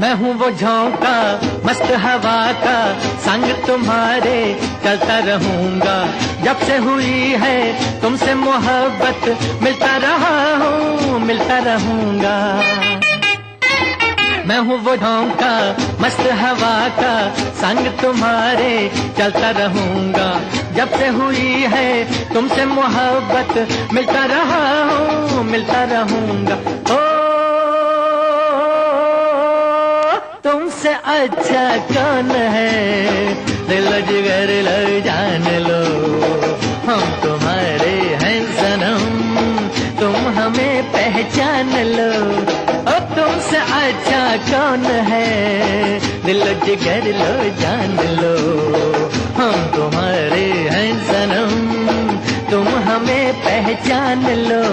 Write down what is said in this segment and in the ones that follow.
मैं हूँ वो झोंका मस्त हवा का, संग तुम्हारे चलता रहूंगा। जब से हुई है तुमसे मोहब्बत, मिलता रहा हूँ मिलता रहूंगा। मैं हूँ वो झोंका मस्त हवा का, संग तुम्हारे चलता रहूंगा। जब से हुई है तुमसे मोहब्बत, मिलता रहा हूँ मिलता रहूंगा। ओ तुमसे अच्छा कौन है, दिल जिगर लो जान लो, हम तुम्हारे हैं सनम, तुम हमें पहचान लो। ओ तुमसे अच्छा कौन है, दिल जिगर लो जान लो, हम तुम्हारे हैं सनम, तुम हमें पहचान लो।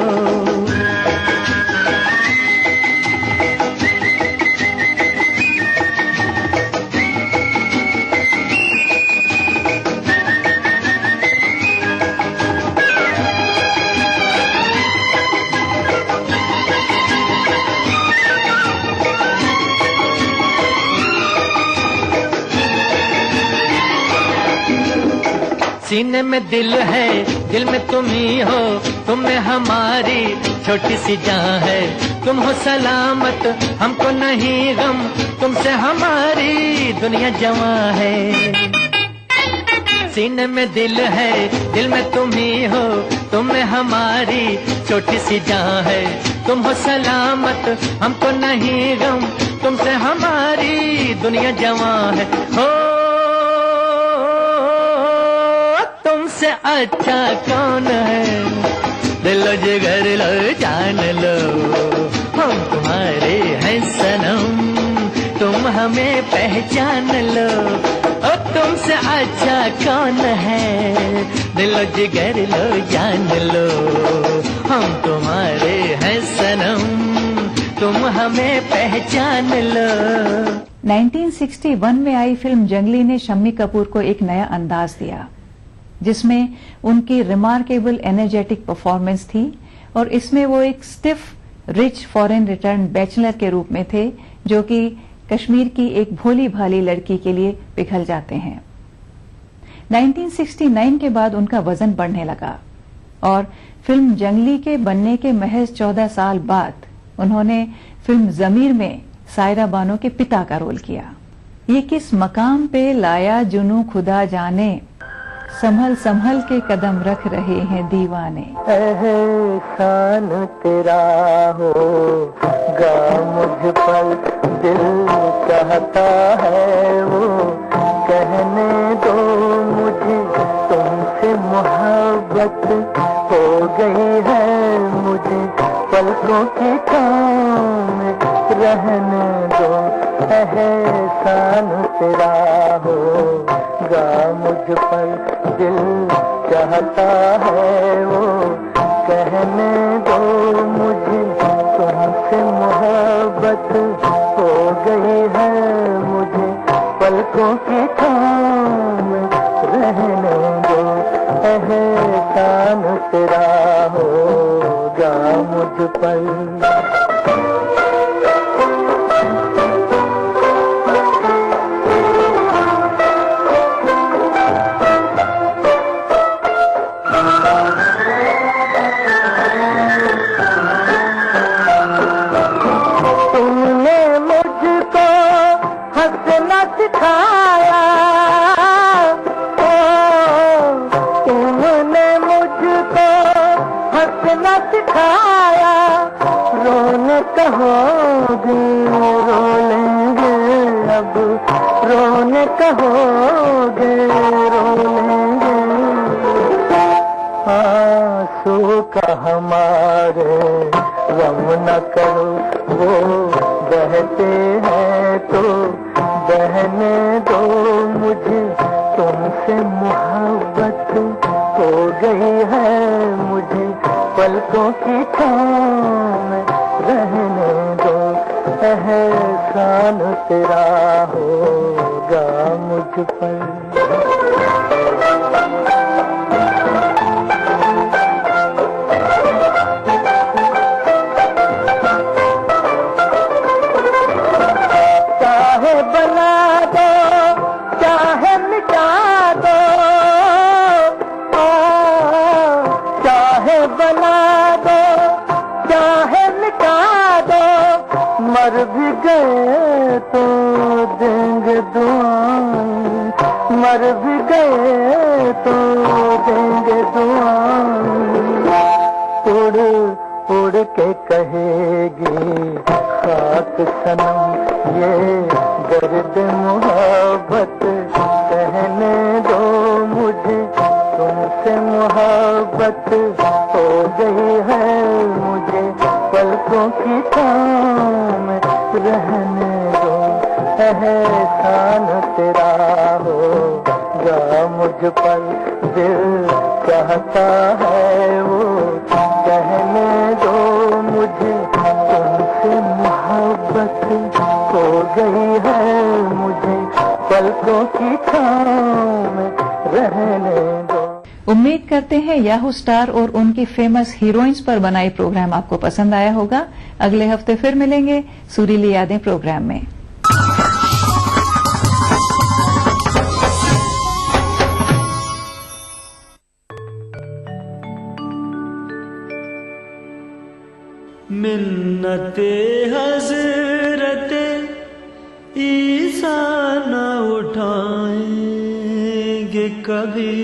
सीने में दिल है, दिल में तुम ही हो, तुम में हमारी छोटी सी जान है। तुम हो सलामत हमको नहीं गम, तुमसे हमारी दुनिया जवां है। सीने में दिल है, दिल में तुम ही हो, तुम में हमारी छोटी सी जान है। तुम हो सलामत हमको नहीं गम, तुमसे हमारी दुनिया जवां है। हो तुमसे अच्छा कौन है, दिल जिगर लो जान लो, हम तुम्हारे हैं सनम, तुम हमें पहचान लो। ओ तुमसे अच्छा कौन है, दिल जिगर लो जान लो, हम तुम्हारे हैं सनम, तुम हमें पहचान लो। 1961 में आई फिल्म जंगली ने शम्मी कपूर को एक नया अंदाज दिया, जिसमें उनकी रिमार्केबल एनर्जेटिक परफॉर्मेंस थी और इसमें वो एक stiff rich foreign return bachelor के रूप में थे, जो कि कश्मीर की एक भोली भाली लड़की के लिए पिघल जाते हैं। 1969 के बाद उनका वजन बढ़ने लगा और फिल्म जंगली के बनने के महज 14 साल बाद उन्होंने फिल्म जमीर में सायरा बानो के पिता का रोल किया। ये किस मकाम पे लाया जुनू खुदा जाने, संभल संभल के कदम रख रहे हैं दीवाने। एहसान तेरा होगा मुझ पर, दिल चाहता है वो कहने दो मुझे, तुमसे मोहब्बत हो गई है मुझे, पलकों की काम रहने दो। एहसान तेरा होगा मुझ पर, दिल चाहता है वो कहने दो मुझे, तुमसे मोहब्बत हो गई है मुझे, पलकों की थाम रहने दो। एहसान तेरा होगा मुझ पर। सिखाया तुमने मुझको हंसना सिखाया, रोने कहोगे रो लेंगे अब, रोने कहोगे रो लेंगे। आंसू का हमारे गम न करो, वो बहते हैं तो बहने दो मुझे, तुमसे मोहब्बत हो गई है मुझे, पलकों की थाम रहने दो। एहसान तेरा होगा मुझ पर। मर भी गए तो देंगे दुआएं, मर भी गए तो देंगे दुआएं। उड़ उड़ के कहेगी खाक सनम ये दर्द मोहब्बत, कहने दो मुझे तुमसे मोहब्बत हो गई है मुझे, पलकों की छाँव में रहने दो, एहसान तेरा होगा मुझ पर, दिल चाहता है वो, कहने दो मुझे तुमसे मोहब्बत हो गई है मुझे, पलकों की छाँव में रहने दो। उम्मीद करते हैं याहू स्टार और उनकी फेमस हीरोइंस पर बनाई प्रोग्राम आपको पसंद आया होगा। अगले हफ्ते फिर मिलेंगे सुरीली यादें प्रोग्राम में। मिन्नते हज़रते ईसा न उठाएंगे कभी,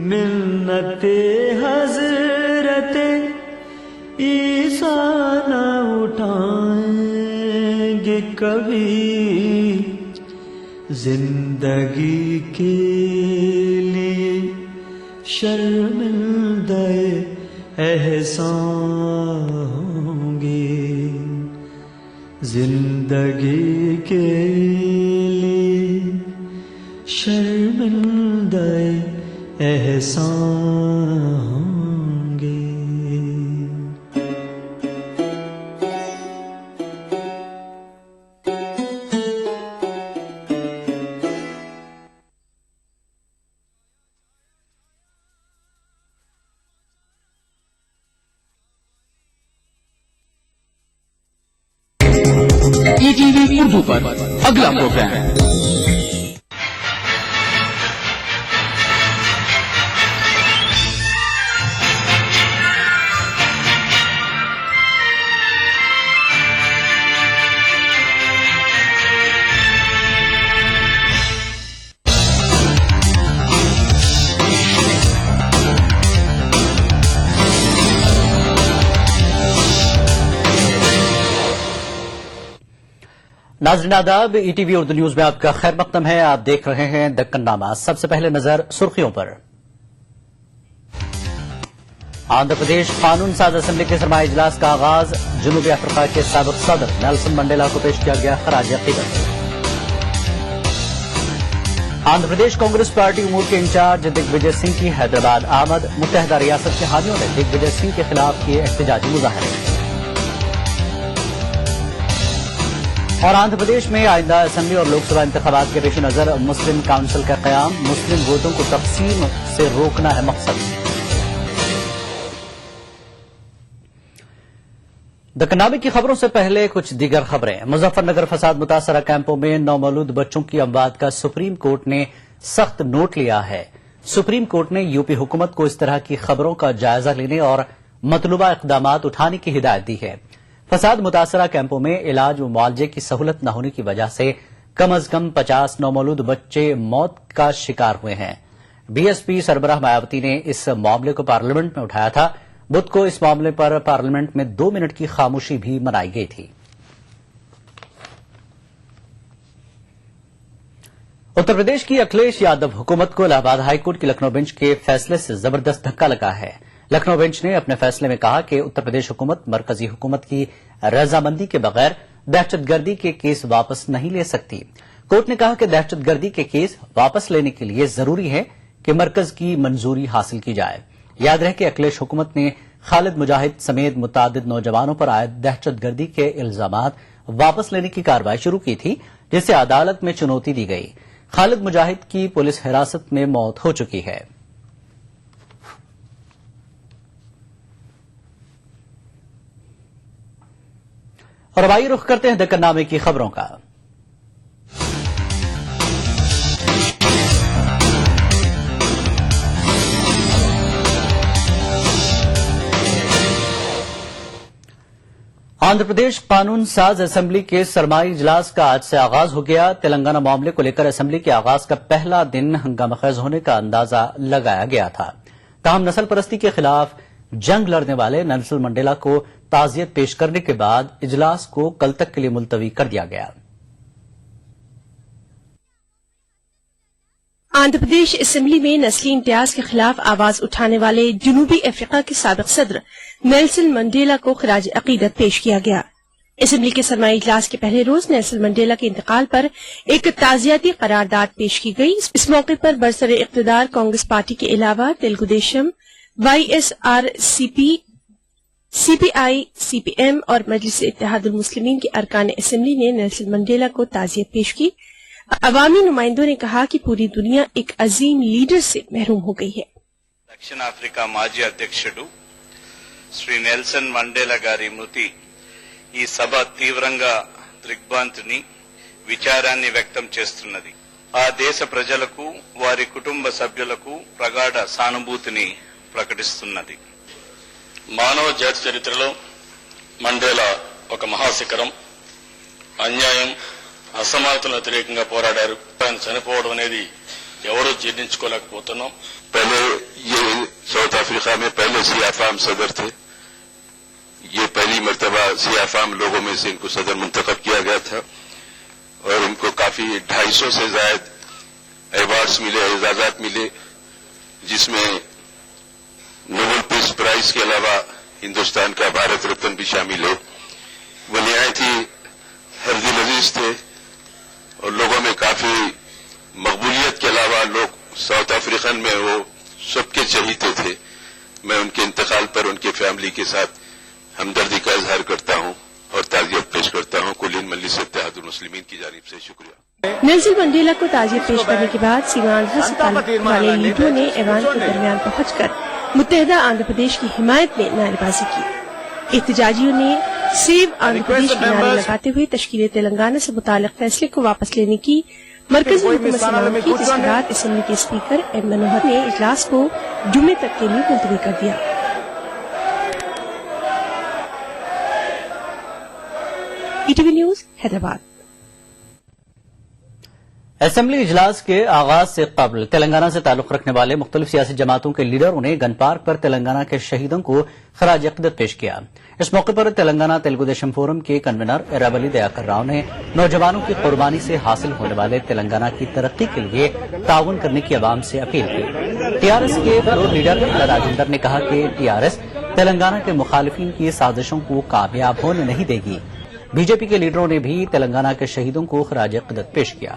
मिन्नते हज़रते ईसा न उठाएंगे कभी, जिंदगी के लिए शर्मिंदे एहसान होंगे, जिंदगी के लिए शर्मिंदे एहसान होंगे। ETV उर्दू पर अगला प्रोग्राम नाज़रीन आदाब, ETV उर्दू न्यूज में आपका खैर मकदम है। आप देख रहे हैं दक्कननामा। सबसे पहले नजर सुर्खियों पर। आंध्र प्रदेश कानून साज असेंबली के सरमाई इजलास का आगाज, जनूबी अफ्रीका के साबिक सदर नेल्सन मंडेला को पेश किया गया खराज अकीदत। आंध्र प्रदेश कांग्रेस पार्टी उमूर के इंचार्ज दिग्विजय सिंह की हैदराबाद आमद, मुत्तहदा रियासत के हामियों ने दिग्विजय सिंह के खिलाफ किए एहतजाजी मुजाहरे। और आंध्र प्रदेश में आइंदा असेंबली और लोकसभा इंतखाबात के पेश नजर मुस्लिम काउंसिल का कयाम, मुस्लिम वोटों को तकसीम से रोकना है मकसद। दक्कननामे की खबरों से पहले कुछ दीगर खबरें। मुजफ्फरनगर फसाद मुतासरा कैंपों में नौमौलूद बच्चों की अमवात का सुप्रीम कोर्ट ने सख्त नोट लिया है। सुप्रीम कोर्ट ने यूपी हुकूमत को इस तरह की खबरों का जायजा लेने और मतलूबा इकदामात उठाने की हिदायत दी है। फसाद मुतासरा कैंपों में इलाज व मुआवजे की सहूलत न होने की वजह से कम अज कम 50 नौमौलूद बच्चे मौत का शिकार हुए हैं। बीएसपी सरबराह मायावती ने इस मामले को पार्लियामेंट में उठाया था। बुध को इस मामले पर पार्लियामेंट में 2 मिनट की खामोशी भी मनाई गई थी। उत्तर प्रदेश की अखिलेश यादव हुकूमत को इलाहाबाद हाईकोर्ट की लखनऊ बेंच के फैसले से जबरदस्त धक्का लगा है। लखनऊ बेंच ने अपने फैसले में कहा कि उत्तर प्रदेश हुकूमत मरकजी हुकूमत की रजामंदी के बगैर दहशतगर्दी के केस वापस नहीं ले सकती। कोर्ट ने कहा कि दहशतगर्दी के केस वापस लेने के लिए जरूरी है कि मरकज की मंजूरी हासिल की जाए। याद रहे कि अखिलेश हुकूमत ने खालिद मुजाहिद समेत मुतादिद नौजवानों पर आयद दहशतगर्दी के इल्जामात वापस लेने की कार्रवाई शुरू की थी, जिसे अदालत में चुनौती दी गई। खालिद मुजाहिद की पुलिस हिरासत में मौत हो चुकी है। और अब आइए रुख करते हैं दक्कननामे की खबरों का। आंध्र प्रदेश कानून साज असेंबली के सरमाई इजलास का आज से आगाज हो गया। तेलंगाना मामले को लेकर असेंबली के आगाज का पहला दिन हंगामाखेज होने का अंदाजा लगाया गया था। ताहम नस्ल परस्ती के खिलाफ जंग लड़ने वाले नेल्सन मंडेला को ताजियत पेश करने के बाद इजलास को कल तक के लिए मुलतवी कर दिया गया। आंध्र प्रदेश असेंबली में नस्ली इम्तियाज के खिलाफ आवाज उठाने वाले जनूबी अफ्रीका के साबिक सदर नेल्सन मंडेला को खराज अकीदत पेश किया गया। असेंबली के सरमाई इजलास के पहले रोज नेल्सन मंडेला के इंतकाल पर एक ताजियाती करारदाद पेश की गई। इस मौके पर बरसर इक़्तिदार कांग्रेस पार्टी के अलावा Telugu Desam, YSRCP, CPI, CPM और मजलिस इत्तेहादुल मुस्लिमीन के अरकान असेंबली ने नेल्सन मंडेला को ताजियत पेश की। अवामी नुमाइंदों ने कहा कि पूरी दुनिया एक अजीम लीडर से महरूम हो गई है। దక్షిణాఫ్రికా మాజీ అధ్యక్షుడు శ్రీ నెల్సన్ మండేలా గారి మృతి ఈ సభ తీవ్రంగా దిగ్భ్రాంతిని విచారాన్ని వ్యక్తం చేస్తున్నది. ఆ దేశ ప్రజలకు వారి కుటుంబ సభ్యులకు ప్రగాఢ సానుభూతిని ప్రకటిస్తున్నది. మానవ జాతి చరిత్రలో మండేలా ఒక మహాశిఖరం. అన్యాయం అసమానతలకు వ్యతిరేకంగా పోరాడారు. ఆయన చనిపోవడం అనేది ఎవరూ జీర్ణించుకోలేకపోతున్నాం. पहले ये साउथ अफ्रीका में पहले सियाफाम सदर थे। ये पहली मर्तबा सियाफाम लोगों में से इनको सदर मुंतखब किया गया था और इनको काफी 250 से ज्यादा अवार्ड्स मिले, एजाजात मिले, जिसमें नोबेल पीस प्राइज के अलावा हिंदुस्तान का भारत रत्न भी शामिल है। वो निहायत ही हरदिल अजीज थे और लोगों में काफी मकबूलियत के अलावा लोग साउथ अफ्रीकन में वो सबके चहीते थे। मैं उनके इंतकाल पर उनके फैमिली के साथ हमदर्दी का इजहार करता हूं और ताजियत पेश करता हूं। कुल इन मजलिस इत्तेहादुल मुस्लिमीन की जानिब से शुक्रिया। नेल्सन मंडेला को ताजियत पेश करने के बाद सीमांध्र से ताल्लुक वाले लीडरों ने ऐवान के दरमियान पहुंचकर मुत्तहिदा आंध्र प्रदेश की हिमायत में नारेबाजी की। एहतजाजियों ने सेव आंध्र प्रदेश के नारे लगाते हुए तश्कील तेलंगाना से मुताल्लिक फैसले को वापस लेने की मरकजी हुकूमत से मांग की, जिसके बाद असेंबली के स्पीकर एम मनोहर ने इजलास को जुमे तक के लिए मुलतवी कर दिया। ETV news Hyderabad. असेंबली इजलास के आगाज से कबल तेलंगाना से ताल्लुक रखने वाले मुख्तलिफ सियासी जमातों के लीडरों ने गन पार्क पर तेलंगाना के शहीदों को खराज अकीदत पेश किया। इस मौके पर तेलंगाना तेलुगु देशम फोरम के कन्वीनर एराबली दयाकर राव ने नौजवानों की कुर्बानी से हासिल होने वाले तेलंगाना की तरक्की के लिए ताउन करने की आवाम से अपील की। टीआरएस के फ्लोर लीडर राजेंद्र ने कहा कि टीआरएस तेलंगाना के मुखालिफिन की साजिशों को कामयाब होने नहीं देगी। बीजेपी के लीडरों ने भी तेलंगाना के शहीदों को खराज अकीदत पेश किया।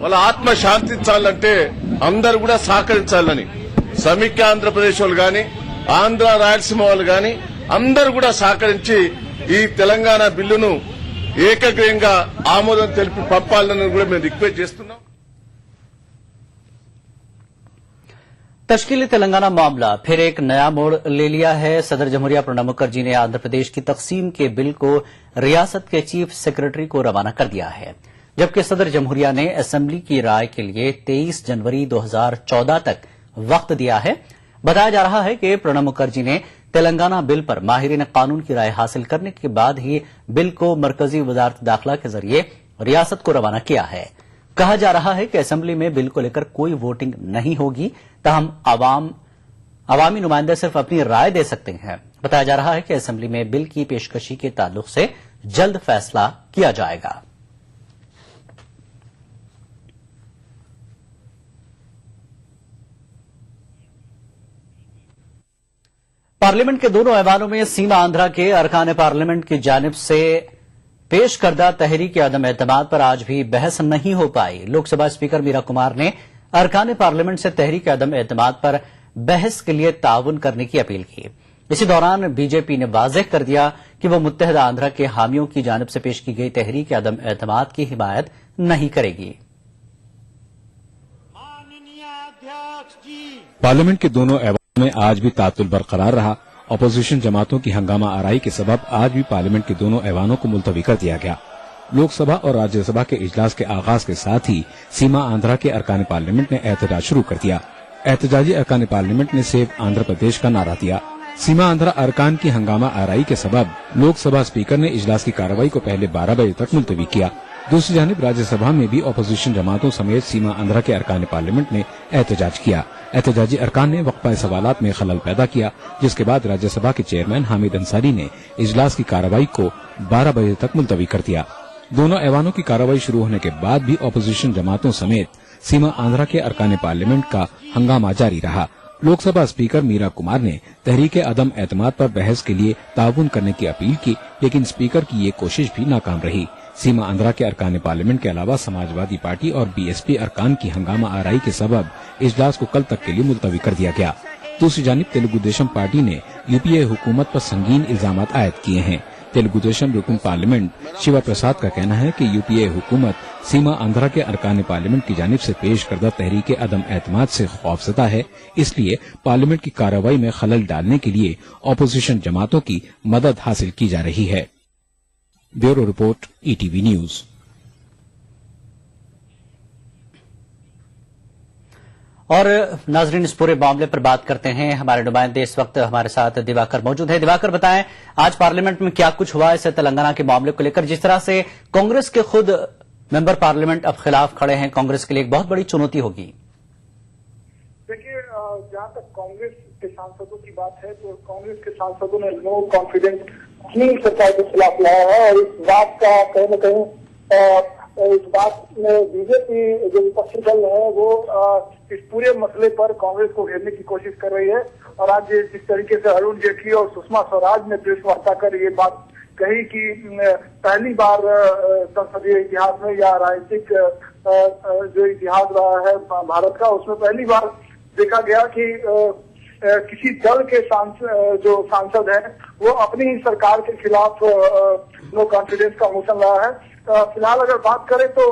వాళ్ళ ఆత్మ శాంతించాలంటే అందరూ కూడా సహకరించాలని సమైక్య ఆంధ్రప్రదేశ్ వాళ్ళు గాని ఆంధ్ర రాయలసీమ వాళ్ళు గాని అందరూ కూడా సహకరించి ఈ తెలంగాణ బిల్లును ఏకగ్రీవంగా ఆమోదం తెలిపి పంపాలని కూడా మేము రిక్వెస్ట్ చేస్తున్నాం। तश्कील तेलंगाना मामला फिर एक नया मोड़ ले लिया है। सदर जमहूरिया प्रणब मुखर्जी ने आंध्र प्रदेश की तकसीम के बिल को रियासत के चीफ सेक्रेटरी को रवाना कर दिया है, जबकि सदर जमहूरिया ने असेंबली की राय के लिए 23 जनवरी 2014 तक वक्त दिया है। बताया जा रहा है कि प्रणब मुखर्जी ने तेलंगाना बिल पर माहिरीन कानून की राय हासिल करने के बाद ही बिल को मरकजी वजारत दाखिला के जरिए रियासत को रवाना किया है। कहा जा रहा है कि असेंबली में बिल को लेकर कोई वोटिंग नहीं होगी, ताहम अवामी नुमाइंदे सिर्फ अपनी राय दे सकते हैं। बताया जा रहा है कि असेंबली में बिल की पेशकशी के ताल्लुक से जल्द फैसला किया जाएगा। पार्लियामेंट के दोनों ऐवानों में सीमा आंध्रा के अरकान पार्लियामेंट की जानिब से पेश करदा तहरीक अदम एतमाद पर आज भी बहस नहीं हो पाई। लोकसभा स्पीकर मीरा कुमार ने अरकान पार्लियामेंट से तहरीक अदम एतमाद पर बहस के लिए ताउन करने की अपील की। इसी दौरान बीजेपी ने वाज़ेह कर दिया कि वह मुत्तहिदा आंध्रा के हामियों की जानिब से पेश की गई तहरीक अदम एतमाद की हिमायत नहीं करेगी। पार्लियामेंट के दोनों ऐवानों में आज भी तातुल बरकरार रहा। अपोजिशन जमातों की हंगामा आराई के सबब आज भी पार्लियामेंट के दोनों ऐवानों को मुलतवी कर दिया गया। लोकसभा और राज्यसभा के इजलास के आगाज के साथ ही सीमा आंध्रा के अरकान पार्लियामेंट ने एहतजाज शुरू कर दिया। एहतजाजी अरकान पार्लियामेंट ने सेव आंध्र प्रदेश का नारा दिया। सीमा आंध्रा अरकान की हंगामा आराई के सबब लोकसभा स्पीकर ने इजलास की कार्रवाई को पहले 12 बजे तक मुलतवी किया। दूसरी जानिब राज्यसभा में भी अपोजिशन जमातों समेत सीमा आंध्रा के अरकान पार्लियामेंट ने एहतजाज किया। एहतजाजी अरकान ने वक्फा सवालात में खलल पैदा किया, जिसके बाद राज्यसभा के चेयरमैन हामिद अंसारी ने इजलास की कार्रवाई को 12 बजे तक मुलतवी कर दिया। दोनों ऐवानों की कार्रवाई शुरू होने के बाद भी अपोजिशन जमातों समेत सीमा आंध्रा के अरकान पार्लियामेंट का हंगामा जारी रहा। लोकसभा स्पीकर मीरा कुमार ने तहरीक अदम एतमाद पर बहस के लिए ताउन करने की अपील की, लेकिन स्पीकर की ये कोशिश भी नाकाम रही। सीमा आंध्रा के अरकान पार्लियामेंट के अलावा समाजवादी पार्टी और बीएसपी अरकान की हंगामा आराई के सबब इजलास को कल तक के लिए मुलतवी कर दिया गया। दूसरी जानिब तेलुगु देशम पार्टी ने यूपीए हुकूमत पर संगीन इल्जाम आयद किए हैं। तेलुगु देशम रुकन पार्लियामेंट शिवा प्रसाद का कहना है कि यूपीए हुकूमत सीमा आंध्रा के अरकान पार्लियामेंट की जानिब से पेश करदा तहरीक अदम एतमाद से खौफजदा है, इसलिए पार्लियामेंट की कार्रवाई में खलल डालने के लिए अपोजिशन जमातों की मदद हासिल की जा रही है। Bureau report, ETV news. और नाजरीन, इस पूरे मामले पर बात करते हैं। हमारे नुमाइंदे इस वक्त हमारे साथ दिवाकर मौजूद है। दिवाकर, बताएं आज पार्लियामेंट में क्या कुछ हुआ इस तेलंगाना के मामले को लेकर, जिस तरह से कांग्रेस के खुद मेंबर पार्लियामेंट अब खिलाफ खड़े हैं। कांग्रेस के लिए एक बहुत बड़ी चुनौती होगी। देखिए, जहां तक कांग्रेस के सांसदों की बात है तो कांग्रेस के सांसदों ने नो कॉन्फिडेंस अपनी सरकार के खिलाफ लाया है और इस बात का कहीं न कहीं इस बात में बीजेपी जो विपक्षी दल है वो इस पूरे मसले पर कांग्रेस को घेरने की कोशिश कर रही है। और आज जिस तरीके से अरुण जेटली और सुषमा स्वराज ने प्रेस वार्ता कर ये बात कही कि पहली बार संसदीय इतिहास में या राजनीतिक जो इतिहास रहा है भारत का, उसमें पहली बार देखा गया कि किसी दल के जो सांसद हैं वो अपनी ही सरकार के खिलाफ नो कॉन्फिडेंस का मोशन लाया है। फिलहाल अगर बात करें तो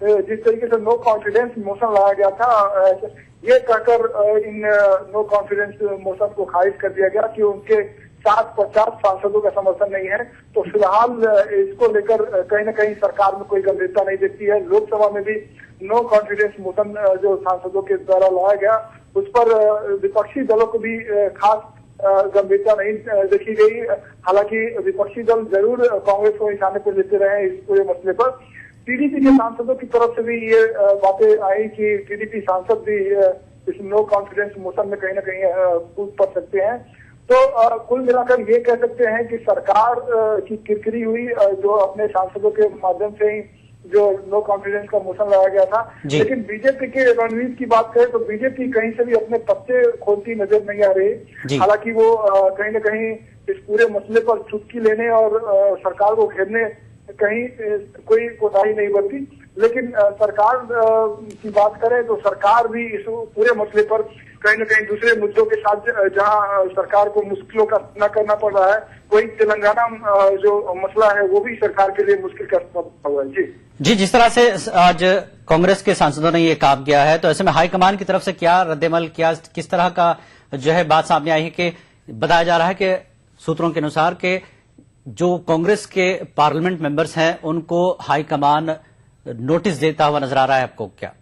जिस तरीके से नो कॉन्फिडेंस मोशन लाया गया था, ये कहकर इन नो कॉन्फिडेंस मोशन को खारिज कर दिया गया कि उनके 50 सांसदों का समर्थन नहीं है। तो फिलहाल इसको लेकर कहीं न कहीं सरकार में कोई गंभीरता नहीं दिखती है। लोकसभा में भी नो कॉन्फिडेंस मोशन जो सांसदों के द्वारा लाया गया उस पर विपक्षी दलों को भी खास गंभीरता नहीं देखी गई। हालांकि विपक्षी दल जरूर कांग्रेस को निशाने पर लेते रहे इस पूरे मसले पर। टीडीपी के सांसदों की तरफ से भी ये बातें आई कि टीडीपी सांसद भी इस नो कॉन्फिडेंस मोशन में कहीं न कहीं कूद पड़ सकते हैं। तो कुल मिलाकर ये कह सकते हैं कि सरकार की किरकिरी हुई जो अपने सांसदों के माध्यम से ही जो नो कॉन्फिडेंस का मोशन लाया गया था। लेकिन बीजेपी के रणनीति की बात करें तो बीजेपी कहीं से भी अपने पत्ते खोलती नजर नहीं आ रही। हालांकि वो कहीं न कहीं इस पूरे मसले पर चुटकी लेने और सरकार को घेरने कहीं कोई कोताही नहीं बरती। लेकिन सरकार की बात करें तो सरकार भी इस पूरे मसले पर कहीं न कहीं दूसरे मुद्दों के साथ जहां सरकार को मुश्किलों का सामना करना पड़ रहा है, वही तेलंगाना जो मसला है वो भी सरकार के लिए मुश्किल का सबब हुआ है। जी, जिस तरह से आज कांग्रेस के सांसदों ने ये काम किया है, तो ऐसे में हाईकमान की तरफ से क्या रद्देमल, क्या किस तरह का जो है बात सामने आई है कि बताया जा रहा है कि सूत्रों के अनुसार के जो कांग्रेस के पार्लियामेंट मेंबर्स हैं उनको हाईकमान नोटिस देता हुआ नजर आ रहा है आपको क्या?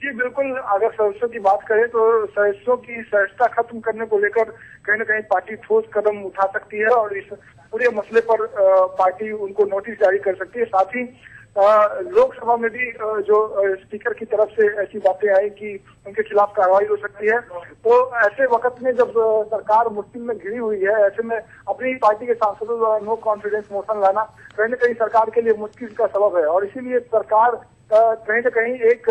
जी बिल्कुल, अगर सदस्यों की बात करें तो सदस्यों की सदस्यता खत्म करने को लेकर कहीं न कहीं पार्टी ठोस कदम उठा सकती है और इस पूरे मसले पर पार्टी उनको नोटिस जारी कर सकती है। साथ ही लोकसभा में भी जो स्पीकर की तरफ से ऐसी बातें आई कि उनके खिलाफ कार्रवाई हो सकती है। तो ऐसे वक्त में जब सरकार मुश्किल में घिरी हुई है, ऐसे में अपनी पार्टी के सांसदों द्वारा नो कॉन्फिडेंस मोशन लाना कहीं न कहीं सरकार के लिए मुश्किल का सबब है। और इसीलिए सरकार कहीं न कहीं एक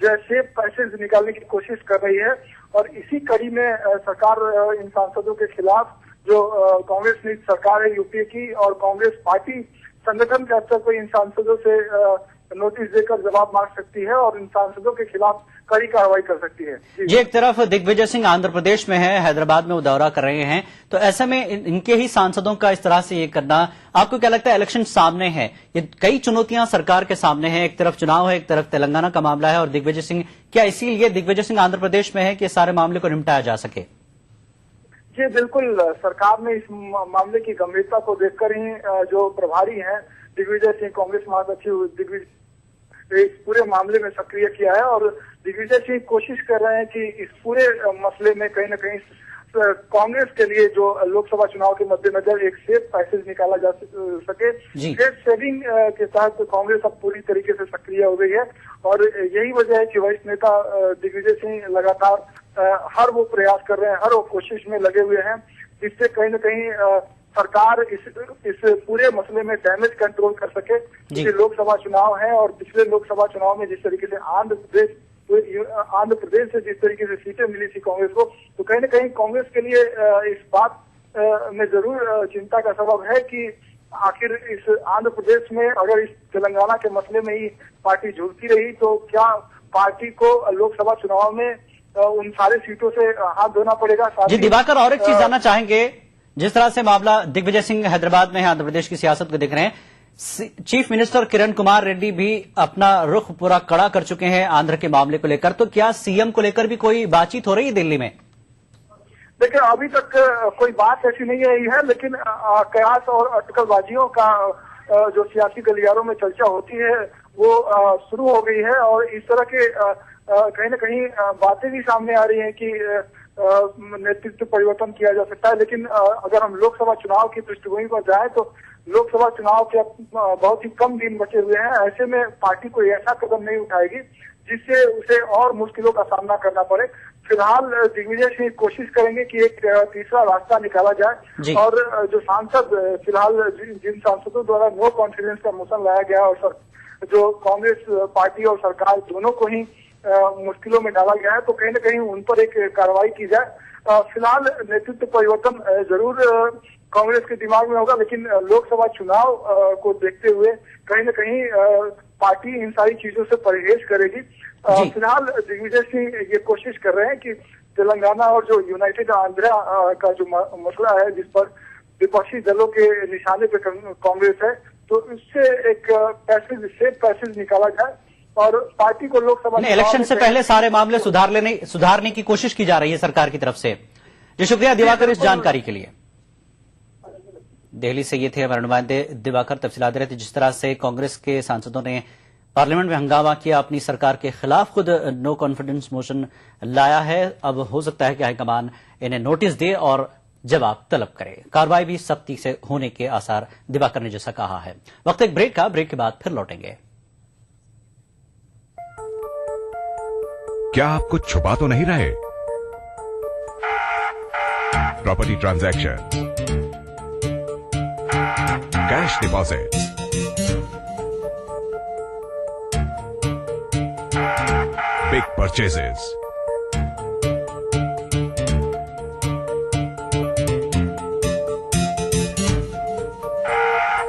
जो सेफ पैसेज निकालने की कोशिश कर रही है। और इसी कड़ी में सरकार इन सांसदों के खिलाफ जो कांग्रेस नीति सरकार है यूपीए की और कांग्रेस पार्टी संगठन के स्तर पर इन सांसदों से नोटिस देकर जवाब मांग सकती है और इन सांसदों के खिलाफ कड़ी कार्रवाई कर सकती है। जी, एक तरफ दिग्विजय सिंह आंध्र प्रदेश में है, हैदराबाद में वो दौरा कर रहे हैं, तो ऐसे में इनके ही सांसदों का इस तरह से ये करना, आपको क्या लगता है? इलेक्शन सामने है, ये कई चुनौतियां सरकार के सामने हैं, एक तरफ चुनाव है, एक तरफ तेलंगाना का मामला है और दिग्विजय सिंह, क्या इसीलिए दिग्विजय सिंह आंध्र प्रदेश में है कि सारे मामले को निपटाया जा सके? जी बिल्कुल, सरकार ने इस मामले की गंभीरता को देखकर ही जो प्रभारी हैं दिग्विजय सिंह, कांग्रेस महासचिव दिग्विजय इस पूरे मामले में सक्रिय किया है और दिग्विजय सिंह कोशिश कर रहे हैं कि इस पूरे मसले में कहीं न कहीं कांग्रेस के लिए जो लोकसभा चुनाव के मद्देनजर एक सेफ पैसेज निकाला जा सके। स्टेट सेविंग के तहत कांग्रेस अब पूरी तरीके से सक्रिय हो गई है और यही वजह है कि वरिष्ठ नेता दिग्विजय सिंह लगातार हर वो प्रयास कर रहे हैं, हर वो कोशिश में लगे हुए हैं जिससे कहीं न कहीं सरकार इस पूरे मसले में डैमेज कंट्रोल कर सके। ये लोकसभा चुनाव है और पिछले लोकसभा चुनाव में जिस तरीके से आंध्र प्रदेश से जिस तरीके से सीटें मिली थी कांग्रेस को, तो कहीं न कहीं कांग्रेस के लिए इस बात में जरूर चिंता का सबब है कि आखिर इस आंध्र प्रदेश में अगर इस तेलंगाना के मसले में ही पार्टी झुकती रही तो क्या पार्टी को लोकसभा चुनाव में उन सारे सीटों से हाथ धोना पड़ेगा। जी दिवाकर, और एक चीज जानना चाहेंगे, जिस तरह से मामला दिग्विजय सिंह हैदराबाद में है, आंध्र प्रदेश की सियासत को देख रहे हैं, चीफ मिनिस्टर किरण कुमार रेड्डी भी अपना रुख पूरा कड़ा कर चुके हैं आंध्र के मामले को लेकर, तो क्या सीएम को लेकर भी कोई बातचीत हो रही है दिल्ली में? देखिए अभी तक कोई बात ऐसी नहीं आई है, लेकिन कयास और अटकलबाजियों का जो सियासी गलियारों में चर्चा होती है वो शुरू हो गई है और इस तरह के कहीं न कहीं बातें भी सामने आ रही हैं कि नेतृत्व परिवर्तन किया जा सकता है। लेकिन अगर हम लोकसभा चुनाव की पृष्ठभूमि पर जाएं तो लोकसभा चुनाव के बहुत ही कम दिन बचे हुए हैं। ऐसे में पार्टी कोई ऐसा कदम नहीं उठाएगी जिससे उसे और मुश्किलों का सामना करना पड़े। फिलहाल दिग्विजय सिंह कोशिश करेंगे कि एक तीसरा रास्ता निकाला जाए और जो सांसद फिलहाल जिन सांसदों द्वारा नो कॉन्फिडेंस का मोशन लाया गया और जो कांग्रेस पार्टी और सरकार दोनों को ही मुश्किलों में डाला गया है, तो कहीं न कहीं उन पर एक कार्रवाई की जाए। फिलहाल नेतृत्व परिवर्तन जरूर कांग्रेस के दिमाग में होगा, लेकिन लोकसभा चुनाव को देखते हुए कहीं न कहीं पार्टी इन सारी चीजों से परहेज करेगी। फिलहाल दिग्विजय सिंह ये कोशिश कर रहे हैं कि तेलंगाना और जो यूनाइटेड आंध्रा का जो मसला है जिस पर विपक्षी दलों के निशाने पे कांग्रेस है, तो इससे एक सेफ पैसेज निकाला जाए और पार्टी को लोकसभा इलेक्शन से पहले सारे मामले सुधारने की कोशिश की जा रही है सरकार की तरफ से। जी शुक्रिया दिवाकर इस जानकारी के लिए। दिल्ली से ये थे हमारे नुमाइंदे दिवाकर, तफसीलात दे रहे थे। जिस तरह से कांग्रेस के सांसदों ने पार्लियामेंट में हंगामा किया, अपनी सरकार के खिलाफ खुद नो कॉन्फिडेंस मोशन लाया है, अब हो सकता है कि हाईकमान इन्हें नोटिस दे और जवाब तलब करे। कार्रवाई भी सख्ती से होने के आसार दिवाकर ने जैसा कहा है। वक्त एक ब्रेक का, ब्रेक के बाद फिर लौटेंगे। क्या आप कुछ छुपा तो नहीं रहे? Property transaction, cash deposit, big purchases,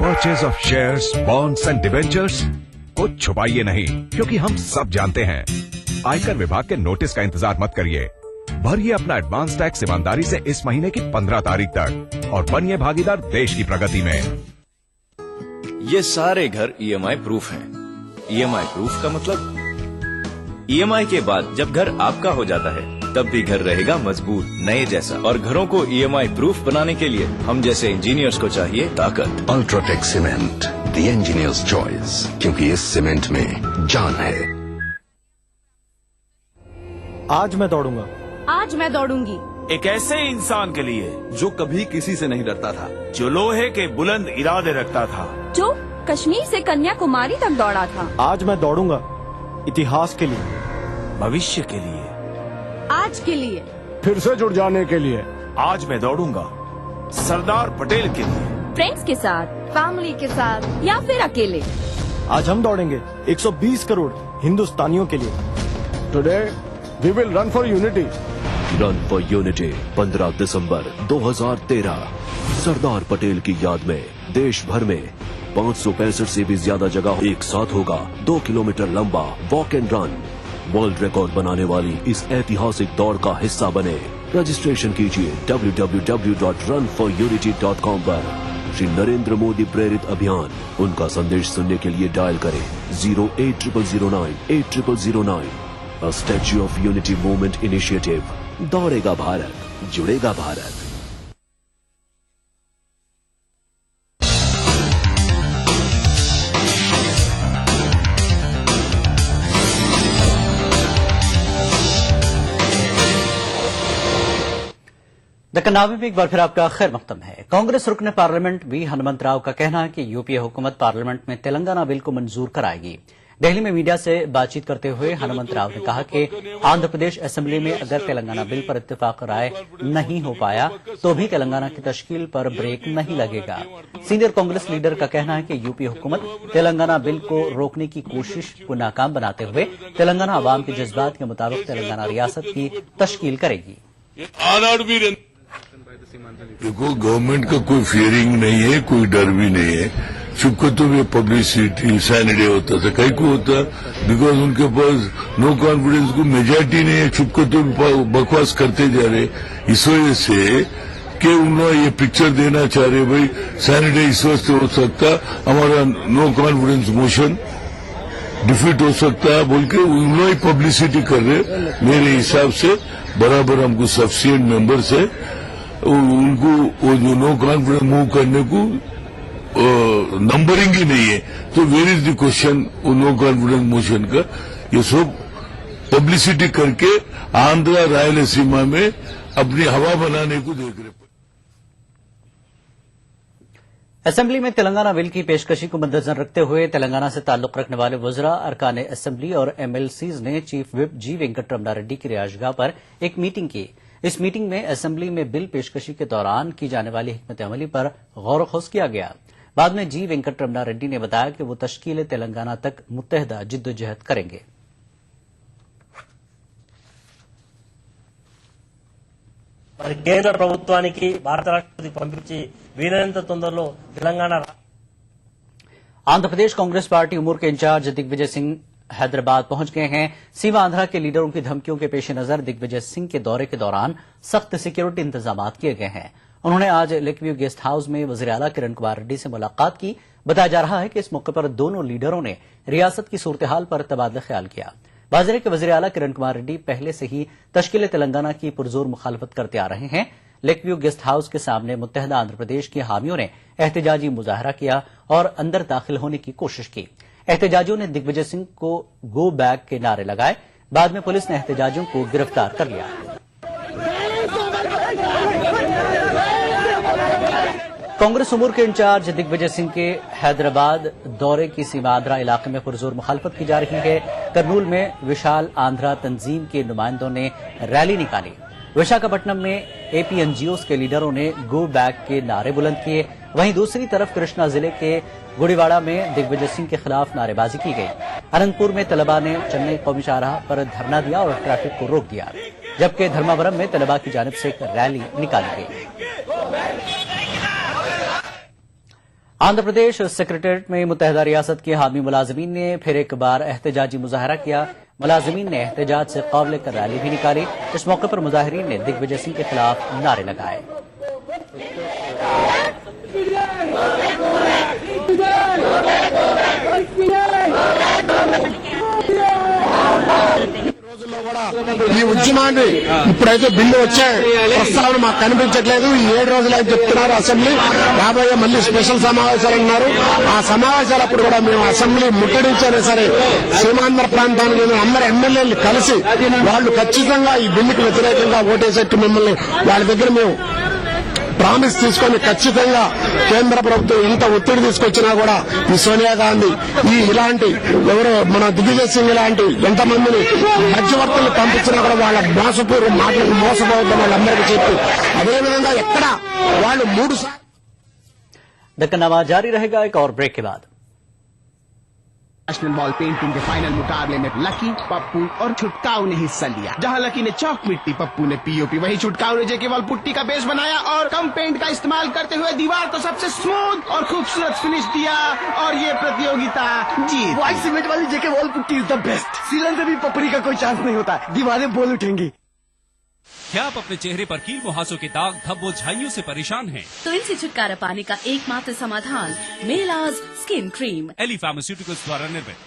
purchase of shares, bonds and debentures. कुछ छुपाइए नहीं, क्योंकि हम सब जानते हैं। आयकर विभाग के नोटिस का इंतजार मत करिए, भरिए अपना एडवांस टैक्स ईमानदारी से इस महीने की 15 तारीख तक और बनिए भागीदार देश की प्रगति में। ये सारे घर ईएमआई प्रूफ हैं। ईएमआई प्रूफ का मतलब ईएमआई के बाद जब घर आपका हो जाता है तब भी घर रहेगा मजबूत, नए जैसा। और घरों को ईएमआई प्रूफ बनाने के लिए हम जैसे इंजीनियर्स को चाहिए ताकत। UltraTech cement, the engineers choice, क्योंकि इस सीमेंट में जान है। आज मैं दौड़ूंगा। आज मैं दौड़ूंगी। एक ऐसे इंसान के लिए जो कभी किसी से नहीं डरता था, जो लोहे के बुलंद इरादे रखता था, जो कश्मीर से कन्याकुमारी तक दौड़ा था। आज मैं दौड़ूंगा इतिहास के लिए, भविष्य के लिए, आज के लिए, फिर से जुड़ जाने के लिए। आज मैं दौड़ूंगा सरदार पटेल के लिए, फ्रेंड्स के साथ, फैमिली के साथ या फिर अकेले। आज हम दौड़ेंगे 120 करोड़ हिंदुस्तानियों के लिए। Today we will run for unity. Run for unity 15 दिसंबर 2013 सरदार पटेल की याद में देश भर में 565 से भी ज्यादा जगह एक साथ होगा 2 किलोमीटर लंबा walk and run. World record बनाने वाली इस ऐतिहासिक दौड़ का हिस्सा बने। रजिस्ट्रेशन कीजिए www.runforunity.com पर। श्री नरेंद्र मोदी प्रेरित अभियान, उनका संदेश सुनने के लिए डायल करें 08009 A Statue of Unity Movement Initiative। दौड़ेगा Bharat, जुड़ेगा भारत। दक्कन नामे में एक बार फिर आपका खैर मकदम है। कांग्रेस रुकने पार्लियामेंट वी हनुमंत राव का कहना है कि यूपीए हुकूमत पार्लियामेंट में तेलंगाना बिल को मंजूर कराएगी। दिल्ली में मीडिया से बातचीत करते हुए हनुमंत राव ने कहा कि आंध्र प्रदेश असेंबली में अगर तेलंगाना बिल पर इत्तेफाक राय नहीं हो पाया तो भी तेलंगाना की तश्कील पर ब्रेक नहीं लगेगा। सीनियर कांग्रेस लीडर का कहना है कि यूपी हुकूमत तेलंगाना बिल को रोकने की कोशिश को नाकाम बनाते हुए तेलंगाना आवाम के जज्बात के मुताबिक तेलंगाना रियासत की तश्कील करेगी। देखो, गवर्नमेंट का कोई फियरिंग नहीं है, कोई डर भी नहीं है। चुपका तो ये पब्लिसिटी सैनिडे होता था, कहीं को होता, बिकॉज उनके पास नो कॉन्फिडेंस को मेजॉरिटी नहीं है। चुपका तो बकवास करते जा रहे, इस वजह से कि उन्होंने ये पिक्चर देना चाह रहे भाई सैनिडे इस वजह से हो सकता, हमारा नो कॉन्फिडेंस मोशन डिफीट हो सकता है बोल के उन्होंने पब्लिसिटी कर रहे। मेरे हिसाब से बराबर हमको सफिशिएंट मेंबर्स है, उनको वो जो नो कॉन्फिडेंस मूव करने को नंबरिंग ही नहीं है, तो where is the question no confidence motion का। ये सब पब्लिसिटी करके आंध्र रायलसीमा में अपनी हवा बनाने को देख रहे। असेंबली में तेलंगाना बिल की पेशकशी को मद्देनजर रखते हुए तेलंगाना से ताल्लुक रखने वाले वज़रा, अरकान असेंबली और एमएलसीज ने चीफ विप जी वेंकट रमणा रेड्डी की रिहायशगाह पर एक मीटिंग की। इस मीटिंग में असेंबली में बिल पेशकशी के दौरान की जाने वाली हिकमत अमली पर गौर खोज किया गया। बाद में जी वेंकट रमणा रेड्डी ने बताया कि वो तश्कील तेलंगाना तक मुत्तहदा जिद्दोजहद करेंगे। మరి కేంద్ర ప్రభుత్వానికి భారత రాష్ట్రపతి పంపించి వీలైనంత తొందరలో తెలంగాణ आंध्र प्रदेश कांग्रेस पार्टी उमूर के इंचार्ज दिग्विजय सिंह हैदराबाद पहुंच गए हैं। सीमा आंध्रा के लीडरों की धमकियों के पेश नजर दिग्विजय सिंह के दौरे के दौरान सख्त सिक्योरिटी इंतजाम किए गए हैं। उन्होंने आज लेकव्यू गेस्ट हाउस में वज़ीर आला किरण कुमार रेड्डी से मुलाकात की। बताया जा रहा है कि इस मौके पर दोनों लीडरों ने रियासत की सूरत हाल पर तबादला ख्याल किया। वाज़ेह के वज़ीर आला किरण कुमार रेड्डी पहले से ही तश्कील तेलंगाना की पुरजोर मुखालफत करते आ रहे हैं। लेकव्यू गेस्ट हाउस के सामने मुत्तहदा आंध्र प्रदेश के हामियों ने एहतजाजी मुजाहरा किया और अंदर दाखिल होने की कोशिश की। एहतजाजियों ने दिग्विजय सिंह को गो बैक के नारे लगाए। बाद में पुलिस ने एहतजाजियों को गिरफ्तार कर लिया। कांग्रेस उमूर के इंचार्ज दिग्विजय सिंह के हैदराबाद दौरे की सीमांध्रा इलाके में पुरजोर मुखालफत की जा रही है। करनूल में विशाल आंध्रा तंजीम के नुमाइंदों ने रैली निकाली। विशाखापट्टनम में एपीएनजीओ के लीडरों ने गो बैक के नारे बुलंद किए। वहीं दूसरी तरफ कृष्णा जिले के गुड़ीवाड़ा में दिग्विजय सिंह के खिलाफ नारेबाजी की गई। अनंतपुर में तलबा ने चेन्नई कौमी शाहराह पर धरना दिया और ट्रैफिक को रोक दिया, जबकि धर्मावरम में तलबा की जानिब से एक रैली निकाली गई। आंध्र प्रदेश सेक्रेटेरिएट में मुत्तहदा रियासत के हामी मुलाजिमीन ने फिर एक बार एहतजाजी मुजाहरा किया। मुलाजिमीन ने एहतजाज से कौल कर रैली भी निकाली। इस मौके पर मुजाहिरीन ने दिग्विजय सिंह के खिलाफ नारे लगाए। ఈ ఉద్యమాన్ని ఇప్పుడైతే బిల్లు వచ్చే ప్రస్తావన మాకు కనిపించట్లేదు. ఈ 7 రోజులు అయితే చెప్తున్నారు అసెంబ్లీ, రాబోయే మళ్ళీ స్పెషల్ సమావేశాలు అన్నారు. ఆ సమావేశాలప్పుడు కూడా మేము అసెంబ్లీ ముట్టడించైనా సరే సీమాంధ్ర ప్రాంతానికి అందరు ఎమ్మెల్యేలు కలిసి వాళ్ళు ఖచ్చితంగా ఈ బిల్లుకు వ్యతిరేకంగా ఓటేసేట్టు మిమ్మల్ని వాళ్ళ దగ్గర మేము ప్రామిస్ తీసుకొని ఖచ్చితంగా కేంద్ర ప్రభుత్వం ఎంత ఒత్తిడి తీసుకొచ్చినా కూడా ఈ సోనియా గాంధీ ఇలాంటి ఎవరో మన దిగ్విజయ్ సింగ్ ఇలాంటి ఎంతమందిని మధ్యవర్తులు పంపించినా కూడా వాళ్ళ మోసపూర్వ మాటలకు మోసపోవద్దని వాళ్ళందరికీ చెప్పి అదేవిధంగా ఎక్కడ వాళ్ళు 3 సార్లు दक्कन जारी रहेगा एक और ब्रेक के बाद। नेशनल बॉल पेंटिंग के फाइनल मुकाबले में लकी, पप्पू और छुटकाऊ ने हिस्सा लिया। जहां लकी ने चौक मिट्टी, पप्पू ने पीओपी, वहीं छुटकाऊ ने जेके वॉल पुट्टी का बेस बनाया और कम पेंट का इस्तेमाल करते हुए दीवार को सबसे स्मूथ और खूबसूरत फिनिश दिया और ये प्रतियोगिता जीत। व्हाइट सीमेंट वाली JK wall putty is the best. सीलन से भी पपड़ी का कोई चांस नहीं होता, दीवारें बोल उठेंगी। क्या आप अपने चेहरे पर कील मुहासों के दाग, धब्बों, झाइयों से परेशान हैं? तो इनसे छुटकारा पाने का एकमात्र समाधान Melaz skin cream, Eli pharmaceuticals द्वारा निर्मित।